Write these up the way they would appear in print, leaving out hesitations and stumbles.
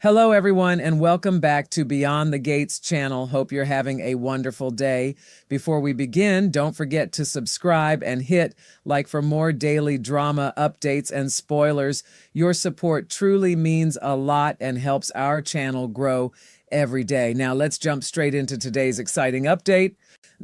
Hello, everyone, and welcome back to Beyond the Gates channel. Hope you're having a wonderful day. Before we begin, don't forget to subscribe and hit like for more daily drama updates and spoilers. Your support truly means a lot and helps our channel grow every day. Now, let's jump straight into today's exciting update.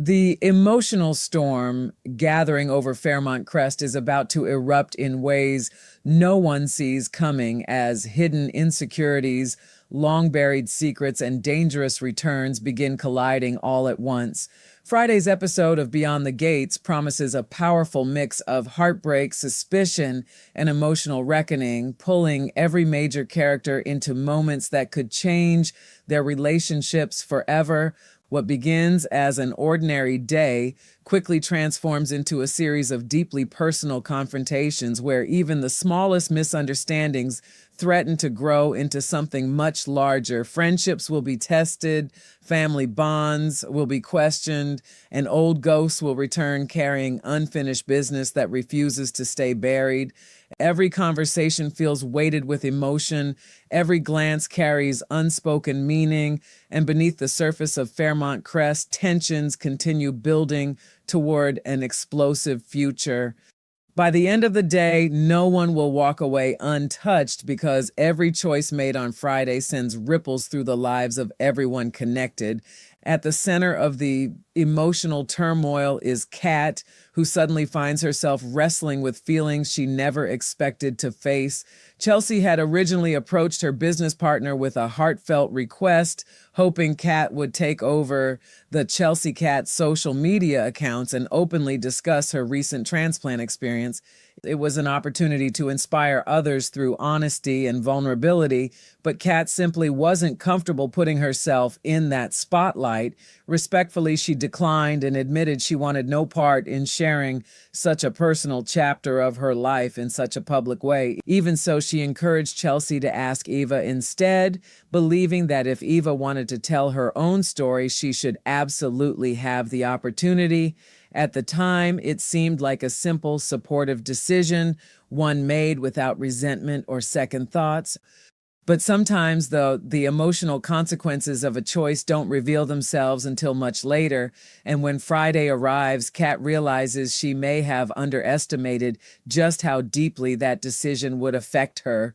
The emotional storm gathering over Fairmont Crest is about to erupt in ways no one sees coming as hidden insecurities, long-buried secrets, and dangerous returns begin colliding all at once. Friday's episode of Beyond the Gates promises a powerful mix of heartbreak, suspicion, and emotional reckoning, pulling every major character into moments that could change their relationships forever. What begins as an ordinary day quickly transforms into a series of deeply personal confrontations where even the smallest misunderstandings threaten to grow into something much larger. Friendships will be tested, family bonds will be questioned, and old ghosts will return carrying unfinished business that refuses to stay buried. Every conversation feels weighted with emotion. Every glance carries unspoken meaning. And beneath the surface of Fairmont Crest, tensions continue building toward an explosive future. By the end of the day, no one will walk away untouched because every choice made on Friday sends ripples through the lives of everyone connected. At the center of the emotional turmoil is Kat, who suddenly finds herself wrestling with feelings she never expected to face. Chelsea had originally approached her business partner with a heartfelt request, hoping Kat would take over the Chelsea Cat social media accounts and openly discuss her recent transplant experience. It was an opportunity to inspire others through honesty and vulnerability, but Kat simply wasn't comfortable putting herself in that spotlight. Respectfully, she declined and admitted she wanted no part in sharing such a personal chapter of her life in such a public way. Even so, she encouraged Chelsea to ask Eva instead, believing that if Eva wanted to tell her own story, she should absolutely have the opportunity. At the time, it seemed like a simple, supportive decision, one made without resentment or second thoughts. But sometimes, though, the emotional consequences of a choice don't reveal themselves until much later. And when Friday arrives, Kat realizes she may have underestimated just how deeply that decision would affect her.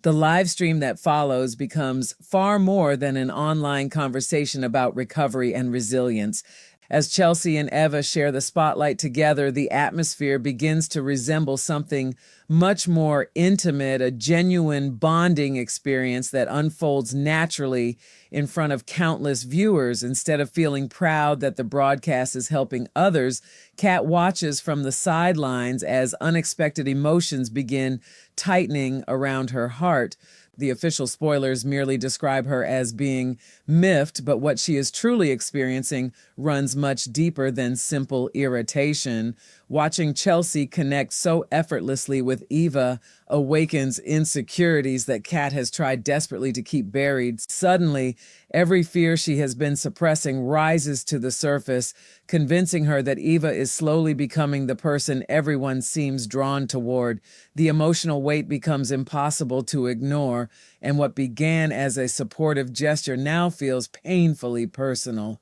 The live stream that follows becomes far more than an online conversation about recovery and resilience. As Chelsea and Eva share the spotlight together, the atmosphere begins to resemble something much more intimate, a genuine bonding experience that unfolds naturally in front of countless viewers. Instead of feeling proud that the broadcast is helping others, Kat watches from the sidelines as unexpected emotions begin tightening around her heart. The official spoilers merely describe her as being miffed, but what she is truly experiencing runs much deeper than simple irritation. Watching Chelsea connect so effortlessly with Eva awakens insecurities that Kat has tried desperately to keep buried. Suddenly, every fear she has been suppressing rises to the surface, convincing her that Eva is slowly becoming the person everyone seems drawn toward. The emotional weight becomes impossible to ignore, and what began as a supportive gesture now feels painfully personal.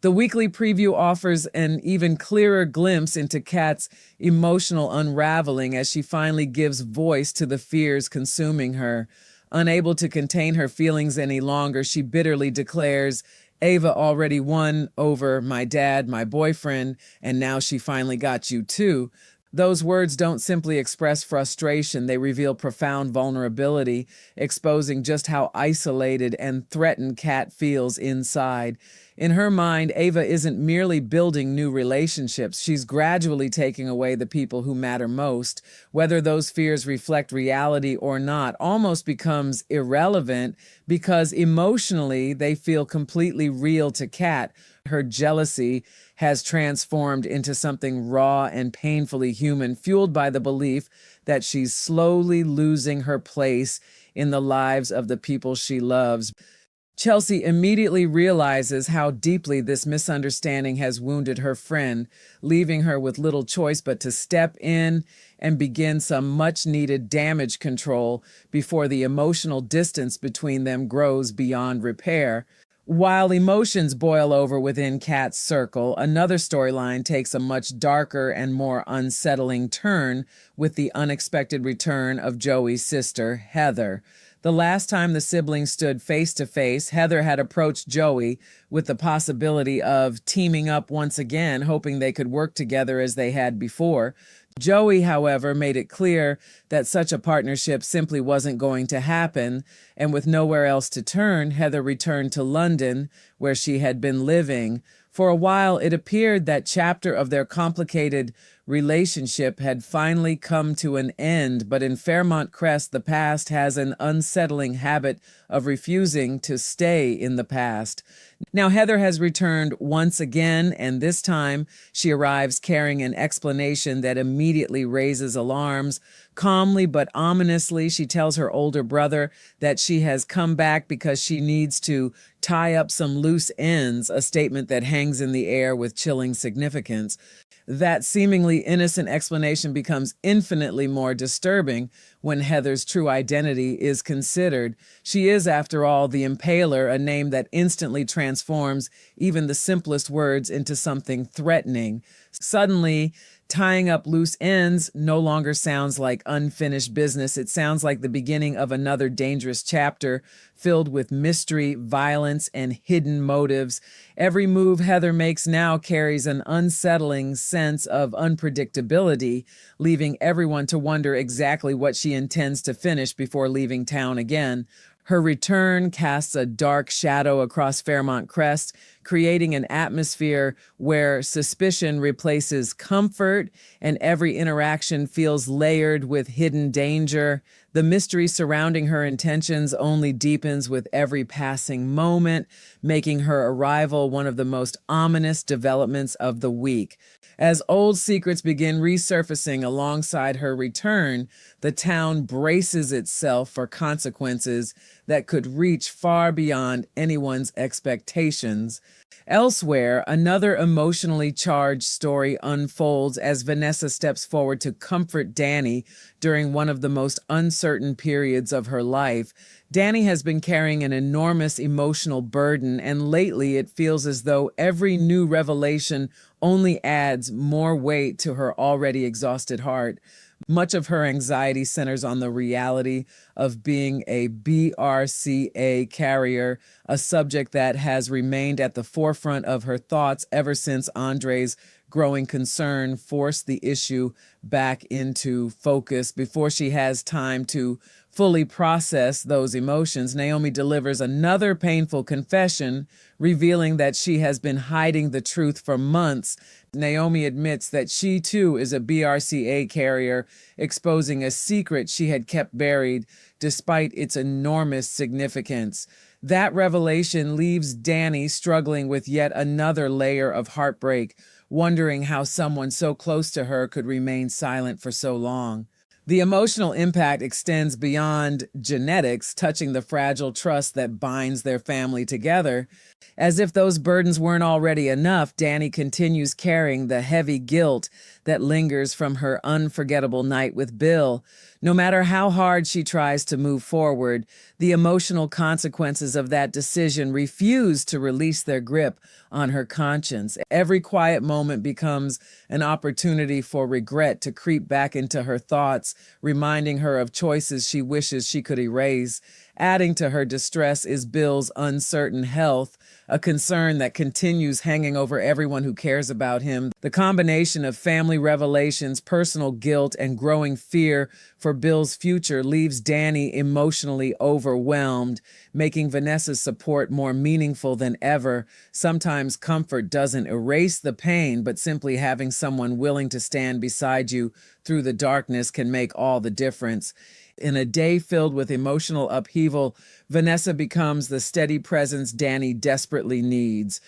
The weekly preview offers an even clearer glimpse into Kat's emotional unraveling as she finally gives voice to the fears consuming her. Unable to contain her feelings any longer, she bitterly declares, "Ava already won over my dad, my boyfriend, and now she finally got you too." Those words don't simply express frustration, they reveal profound vulnerability, exposing just how isolated and threatened Kat feels inside. In her mind, Ava isn't merely building new relationships, she's gradually taking away the people who matter most. Whether those fears reflect reality or not almost becomes irrelevant because emotionally they feel completely real to Kat. Her jealousy has transformed into something raw and painfully human, fueled by the belief that she's slowly losing her place in the lives of the people she loves. Chelsea immediately realizes how deeply this misunderstanding has wounded her friend, leaving her with little choice but to step in and begin some much-needed damage control before the emotional distance between them grows beyond repair. While emotions boil over within Kat's circle, another storyline takes a much darker and more unsettling turn with the unexpected return of Joey's sister, Heather. The last time the siblings stood face to face, Heather had approached Joey with the possibility of teaming up once again, hoping they could work together as they had before. Joey, however, made it clear that such a partnership simply wasn't going to happen, and with nowhere else to turn, Heather returned to London, where she had been living. For a while, it appeared that chapter of their complicated relationship had finally come to an end, but in Fairmont Crest, the past has an unsettling habit of refusing to stay in the past. Now, Heather has returned once again, and this time she arrives carrying an explanation that immediately raises alarms. Calmly but ominously, she tells her older brother that she has come back because she needs to tie up some loose ends, a statement that hangs in the air with chilling significance. That seemingly innocent explanation becomes infinitely more disturbing when Heather's true identity is considered. She is, after all, the Impaler, a name that instantly transforms even the simplest words into something threatening. Suddenly, tying up loose ends no longer sounds like unfinished business. It sounds like the beginning of another dangerous chapter filled with mystery, violence, and hidden motives. Every move Heather makes now carries an unsettling sense of unpredictability, leaving everyone to wonder exactly what she intends to finish before leaving town again. Her return casts a dark shadow across Fairmont Crest, creating an atmosphere where suspicion replaces comfort and every interaction feels layered with hidden danger. The mystery surrounding her intentions only deepens with every passing moment, making her arrival one of the most ominous developments of the week. As old secrets begin resurfacing alongside her return, the town braces itself for consequences that could reach far beyond anyone's expectations. Elsewhere, another emotionally charged story unfolds as Vanessa steps forward to comfort Danny during one of the most uncertain periods of her life. Danny has been carrying an enormous emotional burden, and lately it feels as though every new revelation only adds more weight to her already exhausted heart. Much of her anxiety centers on the reality of being a BRCA carrier, a subject that has remained at the forefront of her thoughts ever since Andre's growing concern forced the issue back into focus. Before she has time to fully process those emotions, Naomi delivers another painful confession, revealing that she has been hiding the truth for months. Naomi admits that she too is a BRCA carrier, exposing a secret she had kept buried despite its enormous significance. That revelation leaves Danny struggling with yet another layer of heartbreak, wondering how someone so close to her could remain silent for so long. The emotional impact extends beyond genetics, touching the fragile trust that binds their family together. As if those burdens weren't already enough, Danny continues carrying the heavy guilt that lingers from her unforgettable night with Bill. No matter how hard she tries to move forward, the emotional consequences of that decision refuse to release their grip on her conscience. Every quiet moment becomes an opportunity for regret to creep back into her thoughts, reminding her of choices she wishes she could erase. Adding to her distress is Bill's uncertain health, a concern that continues hanging over everyone who cares about him. The combination of family revelations, personal guilt, and growing fear for Bill's future leaves Danny emotionally overwhelmed, making Vanessa's support more meaningful than ever. Sometimes comfort doesn't erase the pain, but simply having someone willing to stand beside you through the darkness can make all the difference. In a day filled with emotional upheaval, Vanessa becomes the steady presence Danny desperately needs.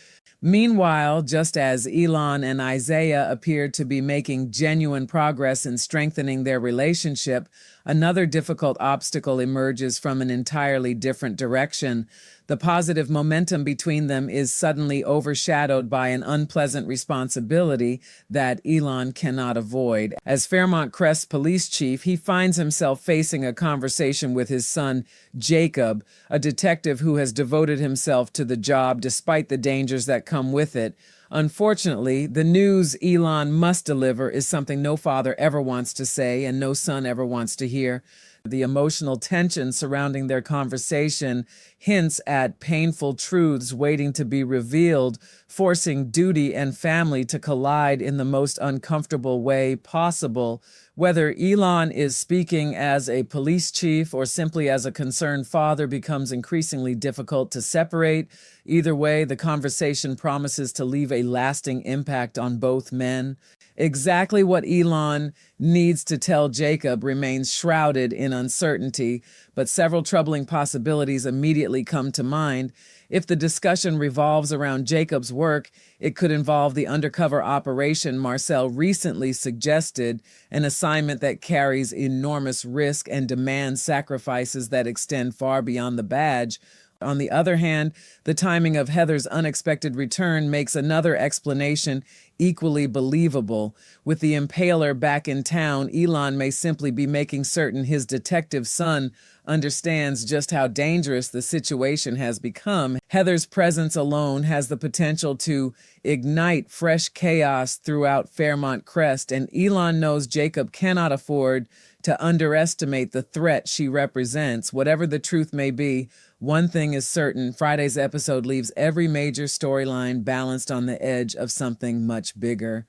Meanwhile, just as Elon and Isaiah appeared to be making genuine progress in strengthening their relationship, another difficult obstacle emerges from an entirely different direction. The positive momentum between them is suddenly overshadowed by an unpleasant responsibility that Elon cannot avoid. As Fairmont Crest's police chief, he finds himself facing a conversation with his son, Jacob, a detective who has devoted himself to the job despite the dangers that come with it. Unfortunately, the news Elon must deliver is something no father ever wants to say and no son ever wants to hear. The emotional tension surrounding their conversation hints at painful truths waiting to be revealed, forcing duty and family to collide in the most uncomfortable way possible. Whether Elon is speaking as a police chief or simply as a concerned father becomes increasingly difficult to separate. Either way, the conversation promises to leave a lasting impact on both men. Exactly what Elon needs to tell Jacob remains shrouded in uncertainty, but several troubling possibilities immediately come to mind. If the discussion revolves around Jacob's work, it could involve the undercover operation Marcel recently suggested, an assignment that carries enormous risk and demands sacrifices that extend far beyond the badge. On the other hand, the timing of Heather's unexpected return makes another explanation equally believable. With the impaler back in town, Elon may simply be making certain his detective son understands just how dangerous the situation has become. Heather's presence alone has the potential to ignite fresh chaos throughout Fairmont Crest, and Elon knows Jacob cannot afford to underestimate the threat she represents. Whatever the truth may be, one thing is certain: Friday's episode leaves every major storyline balanced on the edge of something much bigger.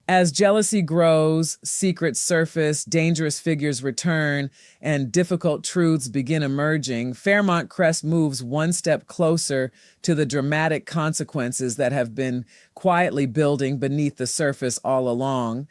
As jealousy grows, secrets surface, dangerous figures return, and difficult truths begin emerging, Fairmont Crest moves one step closer to the dramatic consequences that have been quietly building beneath the surface all along.